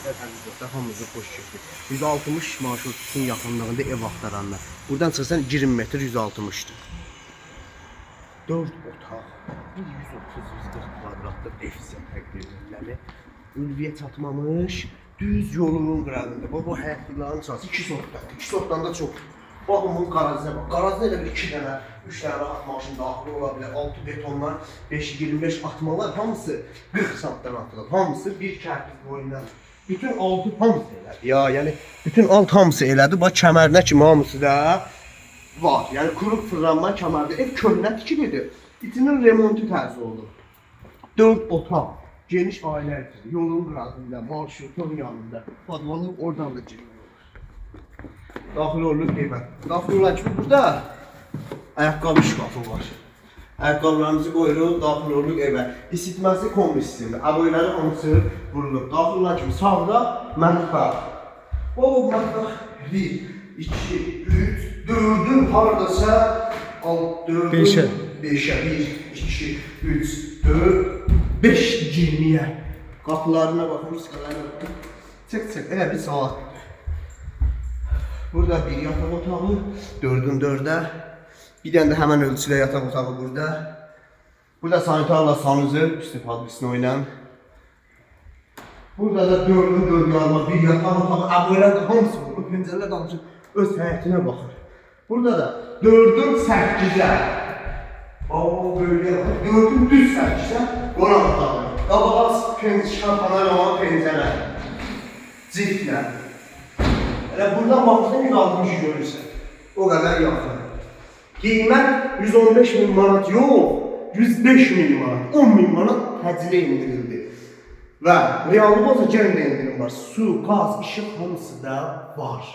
Efendim, hamımızı xoş gördük. 160 marşrutun yaxınlığında ev axtaranlar. Buradan çıxsan 20 metr 160'dır. 4 otaq, 130-140 kvadratlıq ev sizə təqdim edilir. Ülviyə çatmamış, düz yolunun qırağında. Bu həyatlıların çası 2 sotdan. 2 sotdan da çox. Baxın bunun qarajına bax. Qarajda elə bir 2 dənə, 3 dənə rahat maşın daxil ola bilər. 6 betonlar, 5-25 atmalar hamısı 40 santdan atılır. Hamısı bir kərpiz boyundan. Bütün altı hamısı elədi. Ya, yəni bütün alt hamısı elədi. Bax kəmərinə kimi hamısı da var. Yəni kuruq fırlanma kəmərdə. Ev köhnə tikilidir. İçinin remontu tərzi oldu. 4 otaq, geniş ailə evləri, yolun qırağında, marşrutun yanında. Padvanın oradan da giriyor. Daxil olunur evə. Daxil olan kimi burada ayaqqabı şkafı var. Ayaqqabılarımızı qoyuruq, daxil olunur evə. İsitməsi kombi sistemi. Aboyları hamısı vurulur. Daxil olan kimi sağda mətbəx. O mətbəx 1, 2, 3, 4'ün haradasa 5'e 1, 2, 3, 4, 5 20'ye. Qapılarına baxın, sıqalarına baxın. Çık, elə bir saat. Burada bir yataq otağı, 4'ün 4'ə. Bir dənə də həmən ölçülə yataq otağı burada. Burada sanitarla sanuzel istifadəsini oynayın. Burada da 4'ün 4 yarma bir yataq otağı. Əvvələr də hamısı olur. Pəncərələr damcı öz həyətinə baxır. Burada da 4'ün 8'ə. O böyle bakın. 4'ün düz 8'ə qonaq otağı. Qabağa şampana olan pəncərə. Ciflər. Elə buradan baxırsan 160 görürsən. O qədər yaxın. Qiymət 115 min manat yox, 105 min manat, 10 min manat təcili indirildi. Və reallı olsa gəlin də indirim var. Su, qaz, işıq hamısı da var.